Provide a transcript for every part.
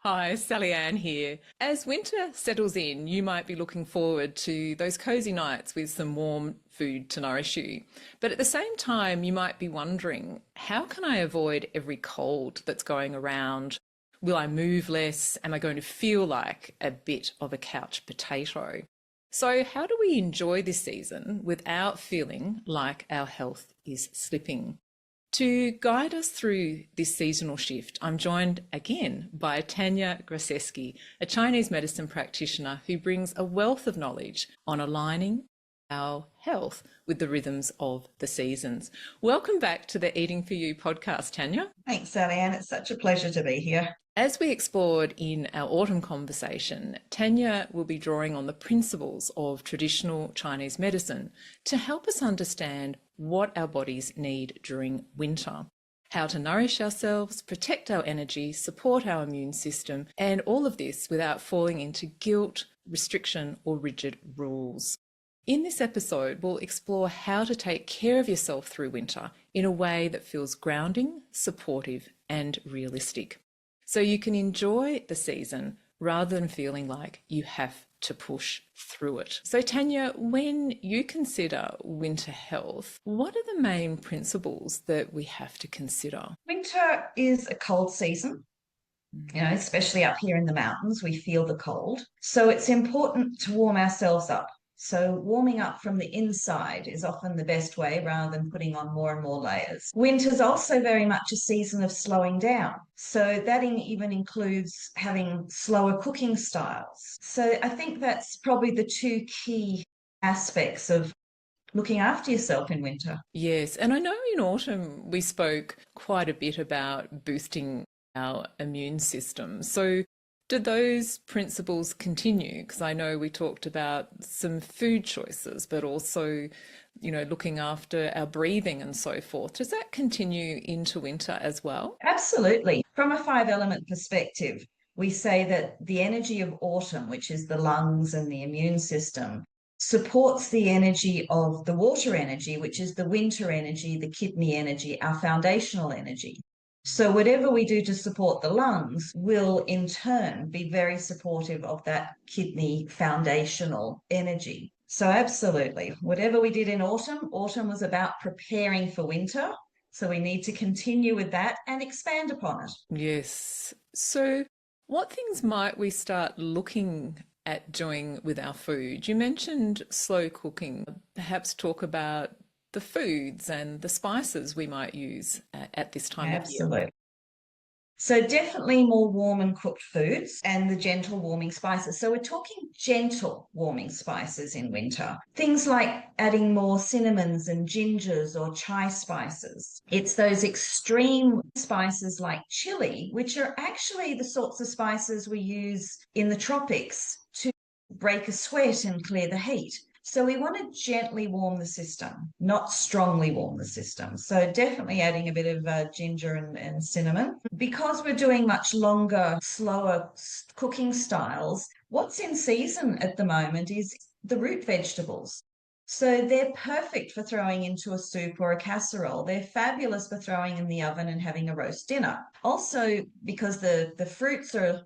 Hi, Sally Ann here. As winter settles in, you might be looking forward to those cozy nights with some warm food to nourish you. But at the same time, you might be wondering, how can I avoid every cold that's going around? Will I move less? Am I going to feel like a bit of a couch potato? So, how do we enjoy this season without feeling like our health is slipping? To guide us through this seasonal shift, I'm joined again by Tania Grasseschi, a Chinese medicine practitioner who brings a wealth of knowledge on aligning our health with the rhythms of the seasons. Welcome back to the Eating for You podcast, Tania. Thanks, Sally Ann. It's such a pleasure to be here. As we explored in our autumn conversation, Tania will be drawing on the principles of traditional Chinese medicine to help us understand what our bodies need during winter, how to nourish ourselves, protect our energy, support our immune system, and all of this without falling into guilt, restriction, or rigid rules. In this episode, we'll explore how to take care of yourself through winter in a way that feels grounding, supportive, and realistic, so you can enjoy the season rather than feeling like you have to push through it. So Tania, when you consider winter health, what are the main principles that we have to consider? Winter is a cold season, especially up here in the mountains, we feel the cold. So it's important to warm ourselves up. So warming up from the inside is often the best way rather than putting on more and more layers. Winter's also very much a season of slowing down. So that even includes having slower cooking styles. So I think that's probably the two key aspects of looking after yourself in winter. Yes, and I know in autumn we spoke quite a bit about boosting our immune system. So do those principles continue? Because I know we talked about some food choices, but also, looking after our breathing and so forth. Does that continue into winter as well? Absolutely. From a five element perspective, we say that the energy of autumn, which is the lungs and the immune system, supports the energy of the water energy, which is the winter energy, the kidney energy, our foundational energy. So whatever we do to support the lungs will in turn be very supportive of that kidney foundational energy. So absolutely, whatever we did in autumn was about preparing for winter. So we need to continue with that and expand upon it. Yes. So what things might we start looking at doing with our food? You mentioned slow cooking. Perhaps talk about the foods and the spices we might use at this time of year. Absolutely. So definitely more warm and cooked foods and the gentle warming spices. So we're talking gentle warming spices in winter. Things like adding more cinnamons and gingers or chai spices. It's those extreme spices like chilli, which are actually the sorts of spices we use in the tropics to break a sweat and clear the heat. So we want to gently warm the system, not strongly warm the system. So definitely adding a bit of ginger and cinnamon. Because we're doing much longer, slower cooking styles, what's in season at the moment is the root vegetables. So they're perfect for throwing into a soup or a casserole. They're fabulous for throwing in the oven and having a roast dinner. Also, because the fruits are a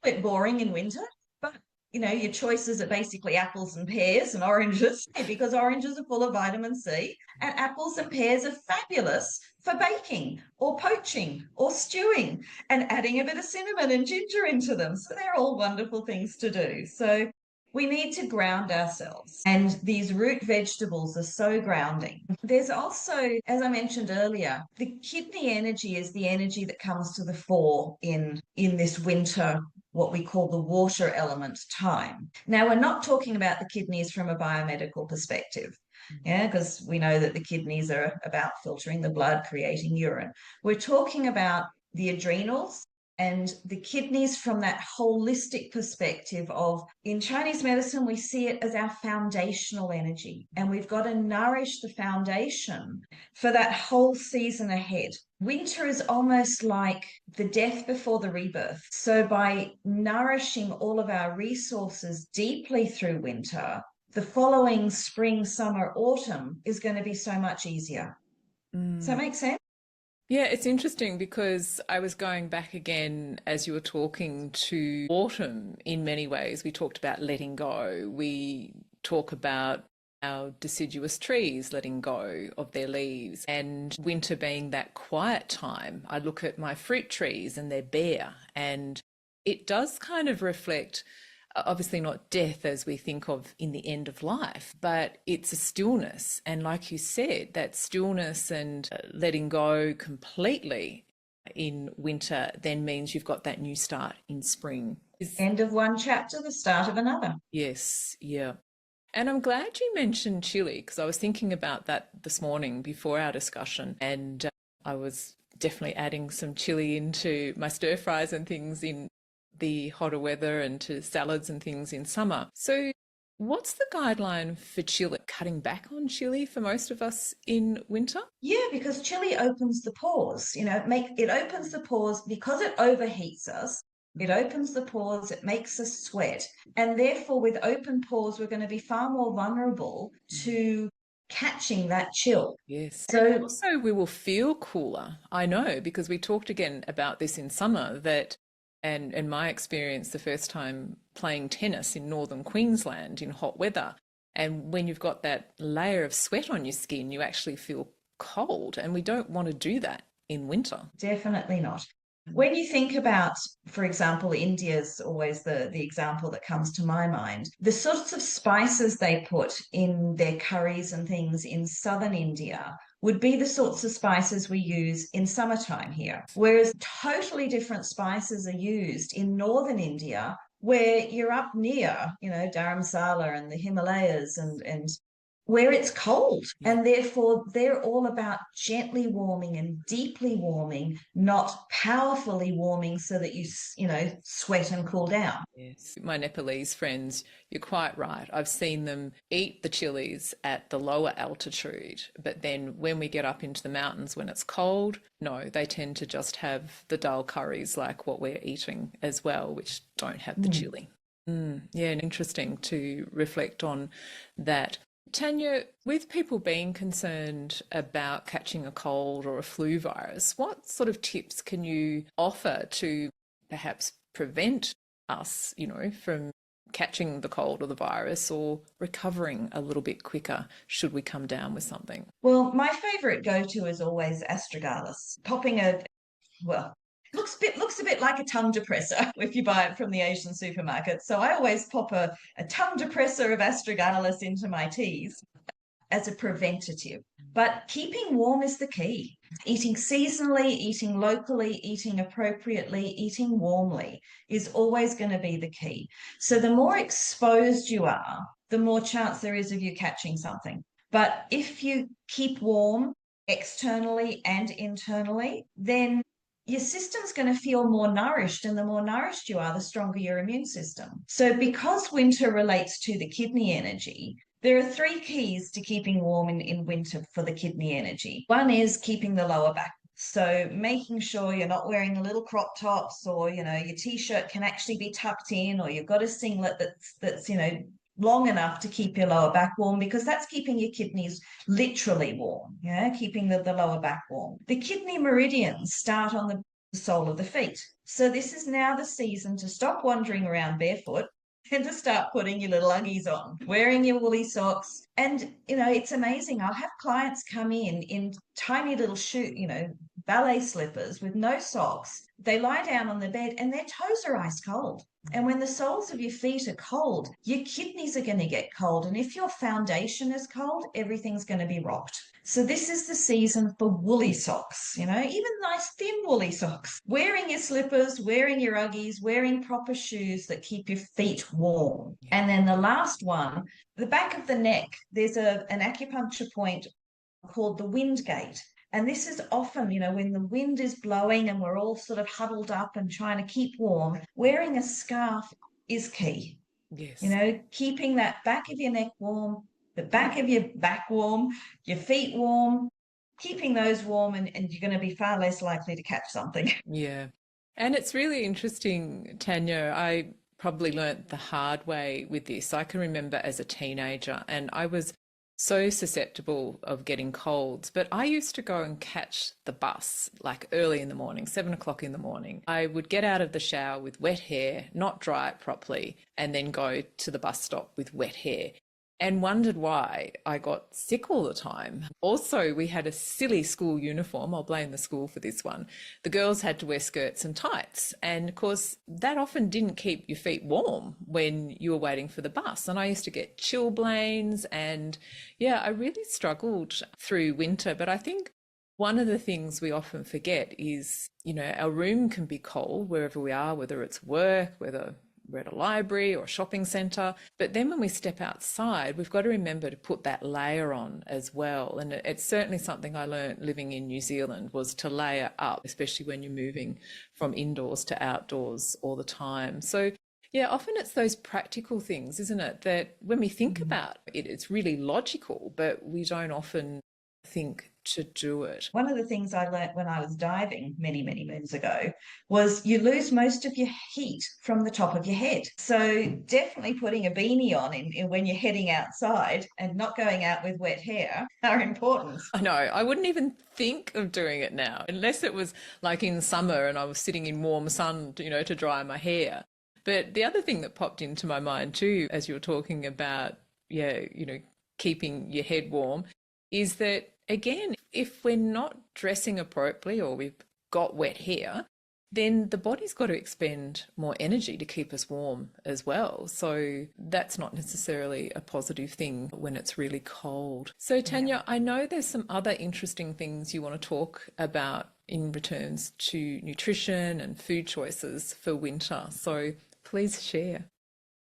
bit boring in winter, but your choices are basically apples and pears and oranges, because oranges are full of vitamin C, and apples and pears are fabulous for baking or poaching or stewing and adding a bit of cinnamon and ginger into them. So they're all wonderful things to do. So we need to ground ourselves, and these root vegetables are so grounding. There's also, as I mentioned earlier, the kidney energy is the energy that comes to the fore in this winter, what we call the water element time. Now, we're not talking about the kidneys from a biomedical perspective, because we know that the kidneys are about filtering the blood, creating urine. We're talking about the adrenals and the kidneys from that holistic perspective of, in Chinese medicine, we see it as our foundational energy, and we've got to nourish the foundation for that whole season ahead. Winter is almost like the death before the rebirth. So by nourishing all of our resources deeply through winter, the following spring, summer, autumn is going to be so much easier. Does that make sense? Yeah, it's interesting because I was going back again as you were talking to autumn in many ways. We talked about letting go. We talk about our deciduous trees letting go of their leaves and winter being that quiet time. I look at my fruit trees and they're bare, and it does kind of reflect obviously not death as we think of in the end of life, but it's a stillness. And like you said, that stillness and letting go completely in winter then means you've got that new start in spring. End of one chapter, the start of another. Yes, yeah. And I'm glad you mentioned chili because I was thinking about that this morning before our discussion, and I was definitely adding some chili into my stir fries and things in the hotter weather and to salads and things in summer. So what's the guideline for chili? Cutting back on chili for most of us in winter? Yeah, because chili opens the pores. It opens the pores because it overheats us. It opens the pores, it makes us sweat. And therefore, with open pores, we're going to be far more vulnerable to catching that chill. Yes. So and also we will feel cooler. I know because we talked again about this in summer that and in my experience the first time playing tennis in northern Queensland in hot weather, and when you've got that layer of sweat on your skin, you actually feel cold, and we don't want to do that in winter. definitely not. When you think about, for example, India's always the example that comes to my mind, the sorts of spices they put in their curries and things in southern India would be the sorts of spices we use in summertime here. Whereas totally different spices are used in northern India, where you're up near, Dharamsala and the Himalayas and where it's cold. Yeah. And therefore, they're all about gently warming and deeply warming, not powerfully warming so that sweat and cool down. Yes, my Nepalese friends, you're quite right. I've seen them eat the chilies at the lower altitude, but then when we get up into the mountains when it's cold, no, they tend to just have the dal curries like what we're eating as well, which don't have the chili. Yeah, and interesting to reflect on that. Tanya, with people being concerned about catching a cold or a flu virus, what sort of tips can you offer to perhaps prevent us, from catching the cold or the virus or recovering a little bit quicker should we come down with something? Well, my favourite go-to is always astragalus. Well, looks a bit like a tongue depressor if you buy it from the Asian supermarket. So I always pop a tongue depressor of astragalus into my teas as a preventative. But keeping warm is the key. Eating seasonally, eating locally, eating appropriately, eating warmly is always going to be the key. So the more exposed you are, the more chance there is of you catching something. But if you keep warm externally and internally, then your system's going to feel more nourished, and the more nourished you are, the stronger your immune system. So because winter relates to the kidney energy, there are three keys to keeping warm in winter for the kidney energy. One is keeping the lower back. So making sure you're not wearing the little crop tops, or, your t-shirt can actually be tucked in, or you've got a singlet that's long enough to keep your lower back warm, because that's keeping your kidneys literally warm, keeping the lower back warm. The kidney meridians start on the sole of the feet. So this is now the season to stop wandering around barefoot and to start putting your little Uggies on, wearing your woolly socks. And, it's amazing. I'll have clients come in tiny little ballet slippers with no socks. They lie down on the bed and their toes are ice cold. And when the soles of your feet are cold, your kidneys are going to get cold. And if your foundation is cold, everything's going to be rocked. So this is the season for woolly socks, even nice thin woolly socks. Wearing your slippers, wearing your Uggies, wearing proper shoes that keep your feet warm. And then the last one, the back of the neck, there's an acupuncture point called the wind gate. And this is often, when the wind is blowing and we're all sort of huddled up and trying to keep warm, wearing a scarf is key. Yes. Keeping that back of your neck warm, the back of your back warm, your feet warm, keeping those warm, and you're going to be far less likely to catch something. Yeah. And it's really interesting, Tanya. I probably learnt the hard way with this. I can remember as a teenager, and I was so susceptible of getting colds. But I used to go and catch the bus like early in the morning, 7 o'clock in the morning. I would get out of the shower with wet hair, not dry it properly, and then go to the bus stop with wet hair, and wondered why I got sick all the time. Also, we had a silly school uniform. I'll blame the school for this one. The girls had to wear skirts and tights. And of course, that often didn't keep your feet warm when you were waiting for the bus. And I used to get chilblains. And yeah, I really struggled through winter. But I think one of the things we often forget is, our room can be cold wherever we are, whether it's work, whether we're at a library or a shopping centre. But then when we step outside, we've got to remember to put that layer on as well. And it's certainly something I learned living in New Zealand, was to layer up, especially when you're moving from indoors to outdoors all the time. So yeah, often it's those practical things, isn't it, that when we think about it, it's really logical, but we don't often think to do it. One of the things I learnt when I was diving many, many moons ago was you lose most of your heat from the top of your head. So definitely putting a beanie on when you're heading outside and not going out with wet hair are important. I know. I wouldn't even think of doing it now, unless it was like in summer and I was sitting in warm sun, to dry my hair. But the other thing that popped into my mind too, as you were talking about, keeping your head warm, is that, again, if we're not dressing appropriately or we've got wet hair, then the body's got to expend more energy to keep us warm as well. So that's not necessarily a positive thing when it's really cold. So Tania, I know there's some other interesting things you want to talk about in returns to nutrition and food choices for winter. So please share.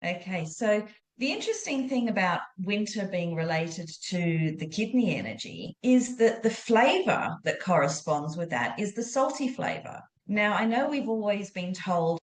Okay, so the interesting thing about winter being related to the kidney energy is that the flavour that corresponds with that is the salty flavour. Now, I know we've always been told,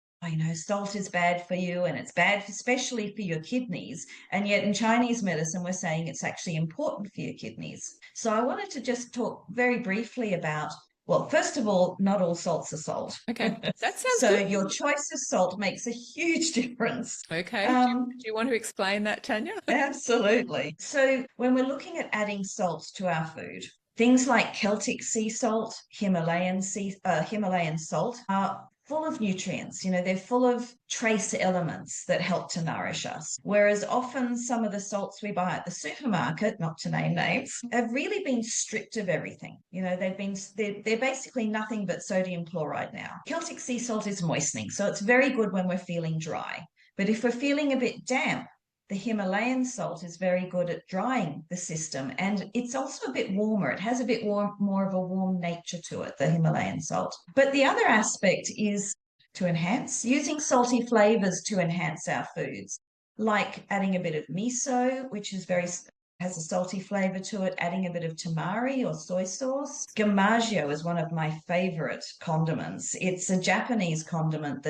salt is bad for you and it's bad, especially for your kidneys. And yet in Chinese medicine, we're saying it's actually important for your kidneys. So I wanted to just talk very briefly about, well, first of all, not all salts are salt. Okay, that sounds so good. your choice of salt makes a huge difference. Okay, do you want to explain that, Tania? Absolutely. So when we're looking at adding salts to our food, things like Celtic sea salt, Himalayan salt are full of nutrients. They're full of trace elements that help to nourish us. Whereas often some of the salts we buy at the supermarket, not to name names, have really been stripped of everything. They're basically nothing but sodium chloride now. Celtic sea salt is moistening, so it's very good when we're feeling dry. But if we're feeling a bit damp, the Himalayan salt is very good at drying the system, and it's also a bit warmer. It has a bit more of a warm nature to it, the Himalayan salt. But the other aspect is to enhance, using salty flavors to enhance our foods, like adding a bit of miso, which has a salty flavor to it, adding a bit of tamari or soy sauce. Gamagio is one of my favorite condiments. It's a Japanese condiment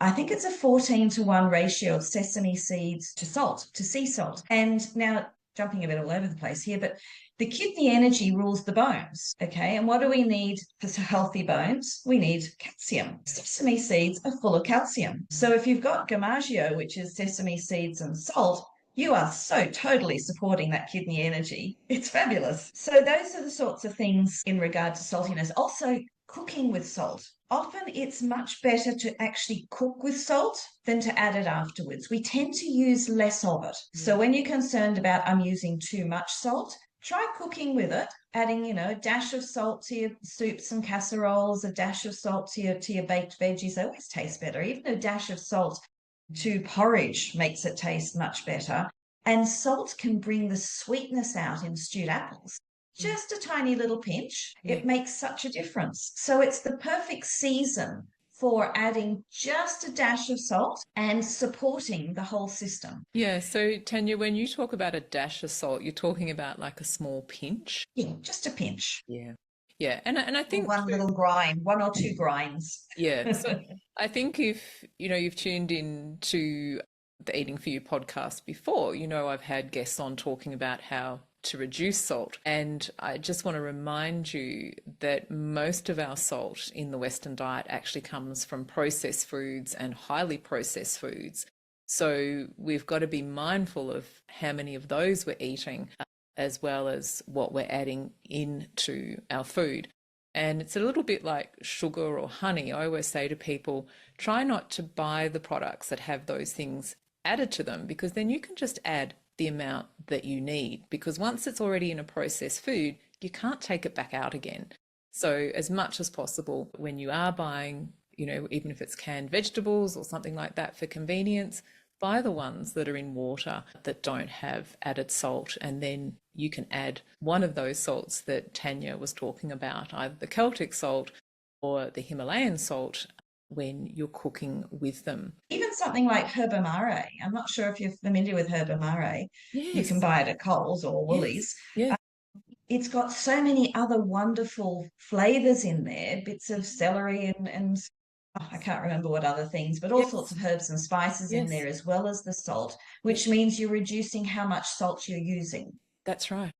I think it's a 14-to-1 ratio of sesame seeds to salt, to sea salt. And now, jumping a bit all over the place here, but the kidney energy rules the bones, okay? And what do we need for healthy bones? We need calcium. Sesame seeds are full of calcium. So if you've got gamagio, which is sesame seeds and salt, you are so totally supporting that kidney energy. It's fabulous. So those are the sorts of things in regard to saltiness. Also, cooking with salt. Often it's much better to actually cook with salt than to add it afterwards. We tend to use less of it. So when you're concerned about, I'm using too much salt, try cooking with it, adding, a dash of salt to your soups and casseroles, a dash of salt to your baked veggies. They always taste better. Even a dash of salt to porridge makes it taste much better. And salt can bring the sweetness out in stewed apples. Just a tiny little pinch, it makes such a difference. So it's the perfect season for adding just a dash of salt and supporting the whole system. Yeah, so Tania, when you talk about a dash of salt, you're talking about like a small pinch? Yeah, just a pinch. Yeah. Yeah, and I think one little grind, one or two grinds. Yeah, so I think if you've tuned in to the Eating for You podcast before, I've had guests on talking about how to reduce salt. And I just want to remind you that most of our salt in the Western diet actually comes from processed foods and highly processed foods. So we've got to be mindful of how many of those we're eating. as well as what we're adding into our food. And it's a little bit like sugar or honey. I always say to people, try not to buy the products that have those things added to them, because then you can just add the amount that you need, because once it's already in a processed food, you can't take it back out again. So as much as possible, when you are buying, even if it's canned vegetables or something like that for convenience, buy the ones that are in water that don't have added salt, and then you can add one of those salts that Tania was talking about, either the Celtic salt or the Himalayan salt, when you're cooking with them. Even something like herba mare. I'm not sure if you're familiar with herba mare. You can Yes, buy it at Coles or yes, Woolies. yes, It's got so many other wonderful flavors in there, bits of celery and I can't remember what other things, but all sorts yes, of herbs and spices in yes, there as well as the salt, yes, which means you're reducing how much salt you're using. that's right.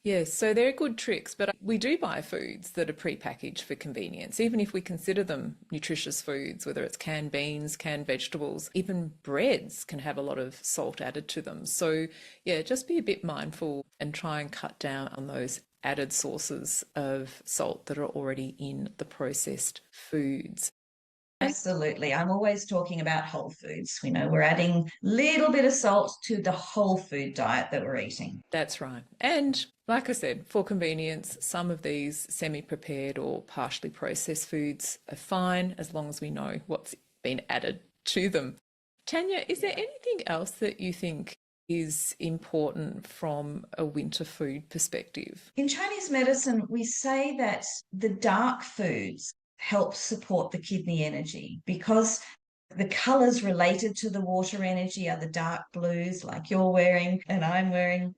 Yes, so they're good tricks, but we do buy foods that are pre-packaged for convenience, even if we consider them nutritious foods, whether it's canned beans, canned vegetables, even breads can have a lot of salt added to them. So yeah, just be a bit mindful and try and cut down on those added sources of salt that are already in the processed foods. Absolutely. I'm always talking about whole foods. We're adding a little bit of salt to the whole food diet that we're eating. That's right. And like I said, for convenience, some of these semi-prepared or partially processed foods are fine as long as we know what's been added to them. Tania, is there anything else that you think is important from a winter food perspective? In Chinese medicine, we say that the dark foods help support the kidney energy because the colors related to the water energy are the dark blues, like you're wearing and I'm wearing,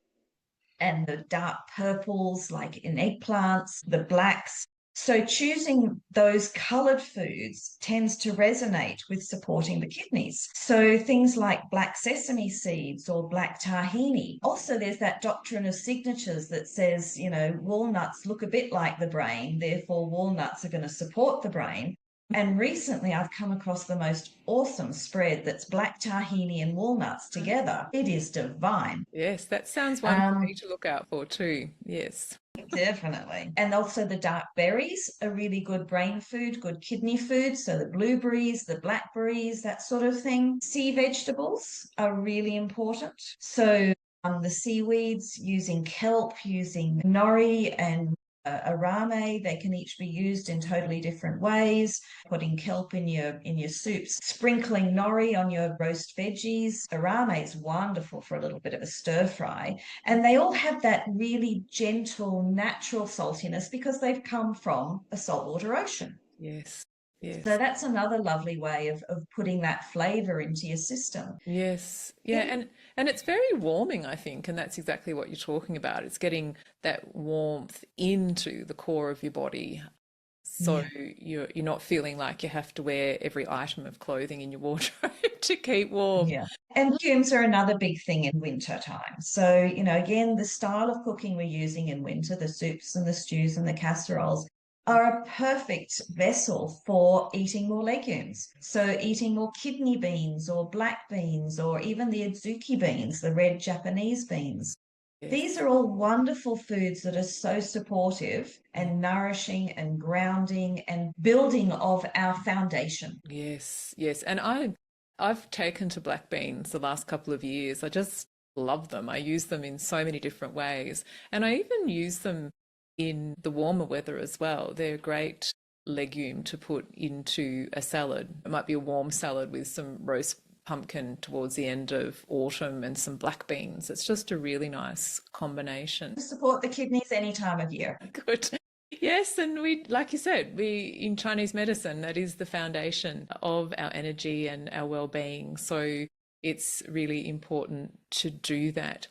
and the dark purples, like in eggplants, the blacks. So choosing those coloured foods tends to resonate with supporting the kidneys. So things like black sesame seeds or black tahini. Also, there's that doctrine of signatures that says, walnuts look a bit like the brain, therefore walnuts are going to support the brain. And recently I've come across the most awesome spread that's black tahini and walnuts together. It is divine. Yes, that sounds one for me Um, to look out for too. Yes. Definitely. And also the dark berries are really good brain food, good kidney food. So the blueberries, the blackberries, that sort of thing. Sea vegetables are really important. So the seaweeds, using kelp, using nori and arame, they can each be used in totally different ways. Putting kelp in your soups, sprinkling nori on your roast veggies. Arame is wonderful for a little bit of a stir fry. And they all have that really gentle, natural saltiness because they've come from a saltwater ocean. Yes. So Yes. that's another lovely way of putting that flavor into your system. Yes. Yeah, In and it's very warming, I think, and that's exactly what you're talking about. It's getting that warmth into the core of your body. So Yeah. you're not feeling like you have to wear every item of clothing in your wardrobe to keep warm. Yeah. And legumes are another big thing in winter time. So, again, the style of cooking we're using in winter, the soups and the stews and the casseroles, are a perfect vessel for eating more legumes. So, eating more kidney beans or black beans or even the adzuki beans, the red Japanese beans. These Yes. are all wonderful foods that are so supportive Mm. and nourishing and grounding and building of our foundation. Yes. Yes. And I've taken to black beans the last couple of years. I just love them. I use them in so many different ways. And I even use them in the warmer weather as well. They're a great legume to put into a salad. It might be a warm salad with some roast pumpkin towards the end of autumn and some black beans. It's just a really nice combination. Support the kidneys any time of year. Good. Yes, and like you said, in Chinese medicine, that is the foundation of our energy and our well-being. So it's really important to do that.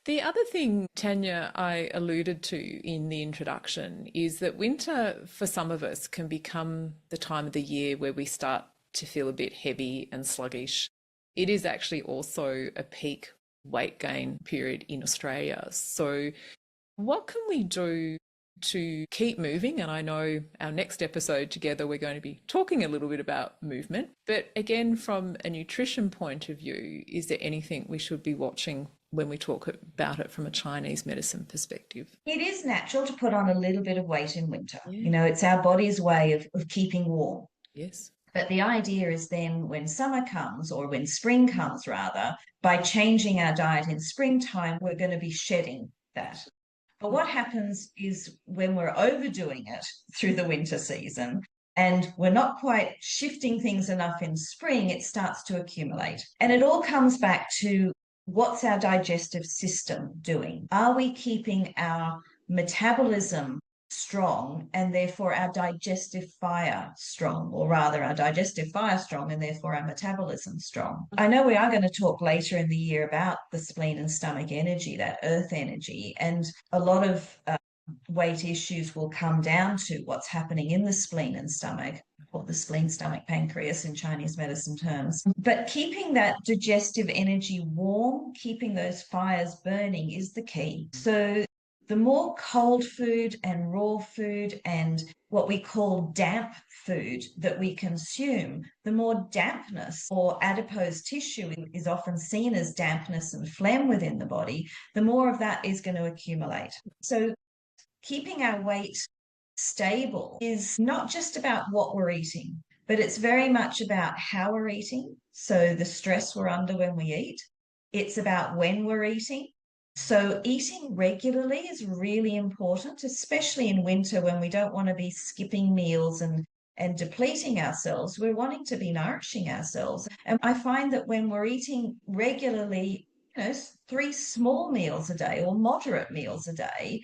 The other thing, Tanya, I alluded to in the introduction is that winter for some of us can become the time of the year where we start to feel a bit heavy and sluggish. It is actually also a peak weight gain period in Australia. So what can we do to keep moving? And I know our next episode together, we're going to be talking a little bit about movement. But again, from a nutrition point of view, is there anything we should be watching when we talk about it from a Chinese medicine perspective? It is natural to put on a little bit of weight in winter. Yeah. You know, it's our body's way of keeping warm. Yes. But the idea is then when summer comes, or when spring comes rather, by changing our diet in springtime, we're going to be shedding that. But what happens is when we're overdoing it through the winter season and we're not quite shifting things enough in spring, it starts to accumulate. And it all comes back to, what's our digestive system doing? Are we keeping our metabolism strong and therefore our digestive fire strong, or rather our digestive fire strong and therefore our metabolism strong? I know we are going to talk later in the year about the spleen and stomach energy, that earth energy, and a lot of weight issues will come down to what's happening in the spleen and stomach, or the spleen, stomach, pancreas in Chinese medicine terms. But keeping that digestive energy warm, keeping those fires burning is the key. So the more cold food and raw food and what we call damp food that we consume, the more dampness, or adipose tissue is often seen as dampness and phlegm within the body, the more of that is going to accumulate. So keeping our weight stable is not just about what we're eating, but it's very much about how we're eating. So the stress we're under when we eat, it's about when we're eating. So eating regularly is really important, especially in winter when we don't want to be skipping meals and depleting ourselves. We're wanting to be nourishing ourselves. And I find that when we're eating regularly, 3 small meals a day or moderate meals a day,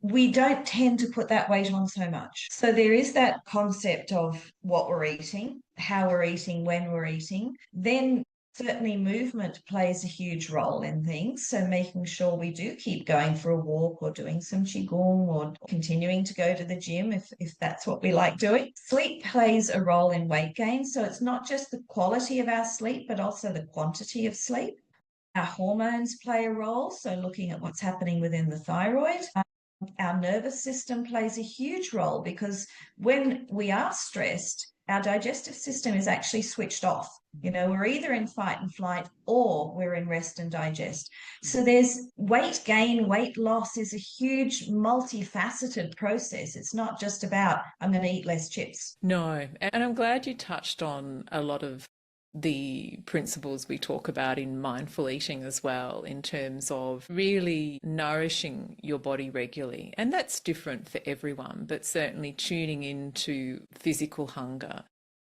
we don't tend to put that weight on so much. So there is that concept of what we're eating, how we're eating, when we're eating. Then certainly movement plays a huge role in things. So making sure we do keep going for a walk, or doing some Qigong, or continuing to go to the gym if that's what we like doing. Sleep plays a role in weight gain. So it's not just the quality of our sleep, but also the quantity of sleep. Our hormones play a role. So looking at what's happening within the thyroid. Our nervous system plays a huge role, because when we are stressed, our digestive system is actually switched off. We're either in fight and flight, or we're in rest and digest. So there's weight gain, weight loss is a huge multifaceted process. It's not just about, I'm going to eat less chips. No, and I'm glad you touched on a lot of the principles we talk about in mindful eating as well, in terms of really nourishing your body regularly. And that's different for everyone, but certainly tuning into physical hunger,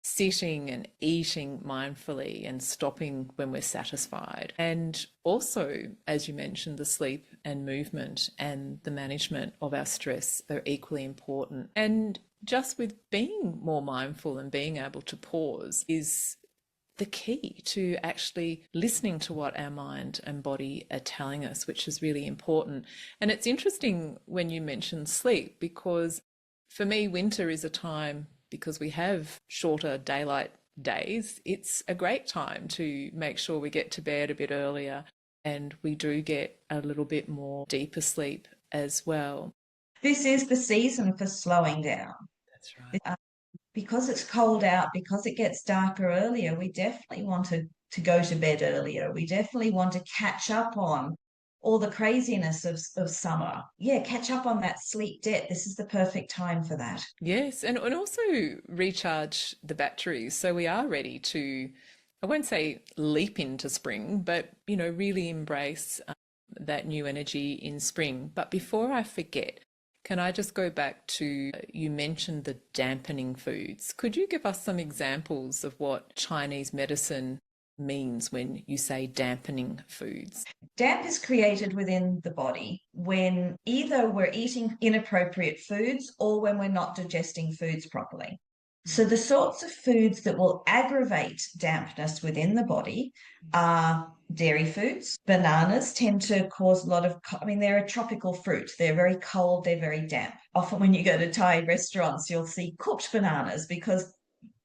sitting and eating mindfully and stopping when we're satisfied. And also, as you mentioned, the sleep and movement and the management of our stress are equally important. And just with being more mindful and being able to pause is the key to actually listening to what our mind and body are telling us, which is really important. And it's interesting when you mention sleep, because for me, winter is a time, because we have shorter daylight days, it's a great time to make sure we get to bed a bit earlier and we do get a little bit more deeper sleep as well. This is the season for slowing down. That's right. Because it's cold out, because it gets darker earlier, we definitely want to go to bed earlier. We definitely want to catch up on all the craziness of summer. Yeah, catch up on that sleep debt. This is the perfect time for that. Yes, and also recharge the batteries so we are ready to, I won't say leap into spring, but, really embrace that new energy in spring. But before I forget, can I just go back to, you mentioned the dampening foods. Could you give us some examples of what Chinese medicine means when you say dampening foods? Damp is created within the body when either we're eating inappropriate foods or when we're not digesting foods properly. So the sorts of foods that will aggravate dampness within the body are dairy foods. Bananas tend to cause a lot of, they're a tropical fruit. They're very cold, they're very damp. Often when you go to Thai restaurants, you'll see cooked bananas because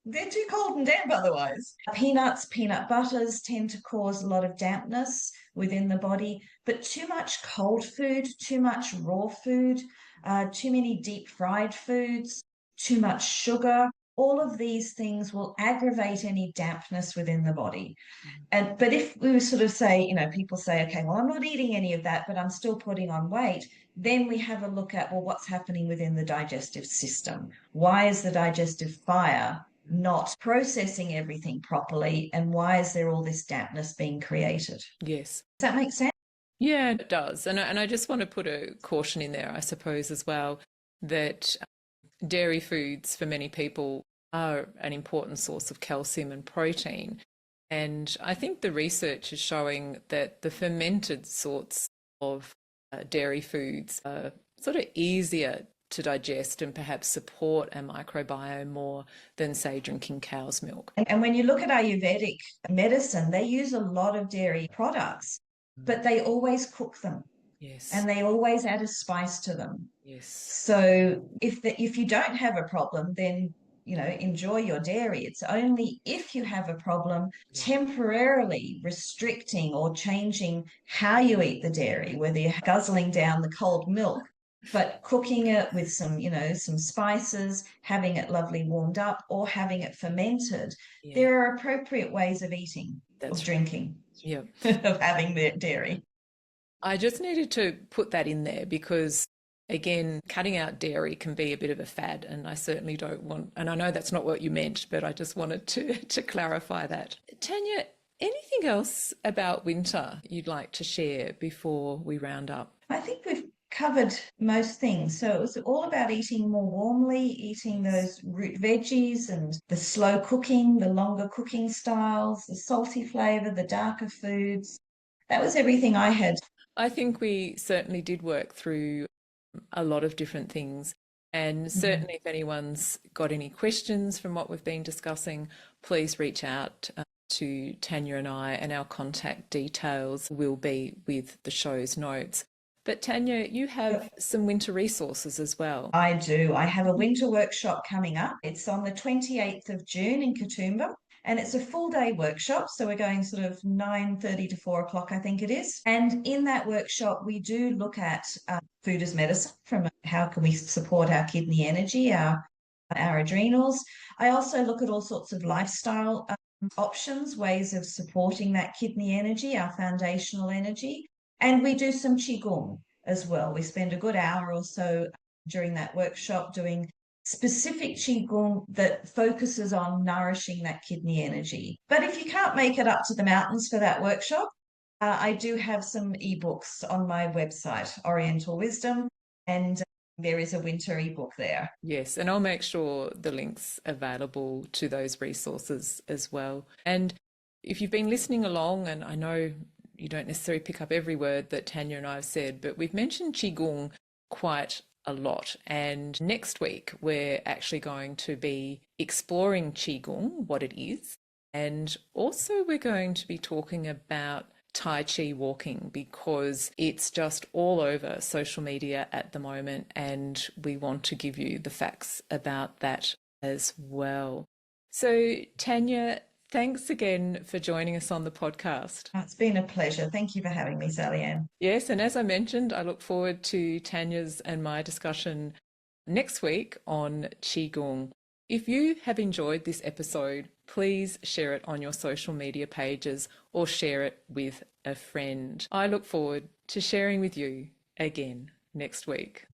they're too cold and damp otherwise. Peanuts, peanut butters tend to cause a lot of dampness within the body, but too much cold food, too much raw food, too many deep fried foods, too much sugar, all of these things will aggravate any dampness within the body. Mm. But if we sort of say, people say, okay, well, I'm not eating any of that, but I'm still putting on weight, then we have a look at, well, what's happening within the digestive system? Why is the digestive fire not processing everything properly? And why is there all this dampness being created? Yes. Does that make sense? Yeah, it does. And I just want to put a caution in there, I suppose, as well, that dairy foods for many people are an important source of calcium and protein. And I think the research is showing that the fermented sorts of dairy foods are sort of easier to digest and perhaps support a microbiome more than, say, drinking cow's milk. And when you look at Ayurvedic medicine, they use a lot of dairy products, but they always cook them. Yes. And they always add a spice to them. Yes. So if you don't have a problem, then enjoy your dairy. It's only if you have a problem, temporarily restricting or changing how you eat the dairy, whether you're guzzling down the cold milk, but cooking it with some spices, having it lovely warmed up, or having it fermented. Yeah. There are appropriate ways of eating, of drinking, of having the dairy. I just needed to put that in there because, again, cutting out dairy can be a bit of a fad, and I certainly don't want, and I know that's not what you meant, but I just wanted to clarify that. Tania, anything else about winter you'd like to share before we round up? I think we've covered most things. So it was all about eating more warmly, eating those root veggies and the slow cooking, the longer cooking styles, the salty flavour, the darker foods. That was everything I had. I think we certainly did work through a lot of different things. And certainly if anyone's got any questions from what we've been discussing, please reach out to Tania and I, and our contact details will be with the show's notes. But Tania, you have some winter resources as well. I do. I have a winter workshop coming up. It's on the 28th of June in Katoomba. And it's a full day workshop. So we're going sort of 9:30 to 4 o'clock, I think it is. And in that workshop, we do look at food as medicine, from how can we support our kidney energy, our adrenals. I also look at all sorts of lifestyle options, ways of supporting that kidney energy, our foundational energy. And we do some Qigong as well. We spend a good hour or so during that workshop doing specific Qigong that focuses on nourishing that kidney energy. But if you can't make it up to the mountains for that workshop, I do have some ebooks on my website, Oriental Wisdom, and there is a winter ebook there. Yes, and I'll make sure the link's available to those resources as well. And if you've been listening along, and I know you don't necessarily pick up every word that Tania and I have said, but we've mentioned Qigong quite a lot. And next week, we're actually going to be exploring Qigong, what it is. And also we're going to be talking about Tai Chi walking, because it's just all over social media at the moment, and we want to give you the facts about that as well. So Tania, thanks again for joining us on the podcast. It's been a pleasure. Thank you for having me, Sally-Ann. Yes, and as I mentioned, I look forward to Tania's and my discussion next week on Qigong. If you have enjoyed this episode, please share it on your social media pages or share it with a friend. I look forward to sharing with you again next week.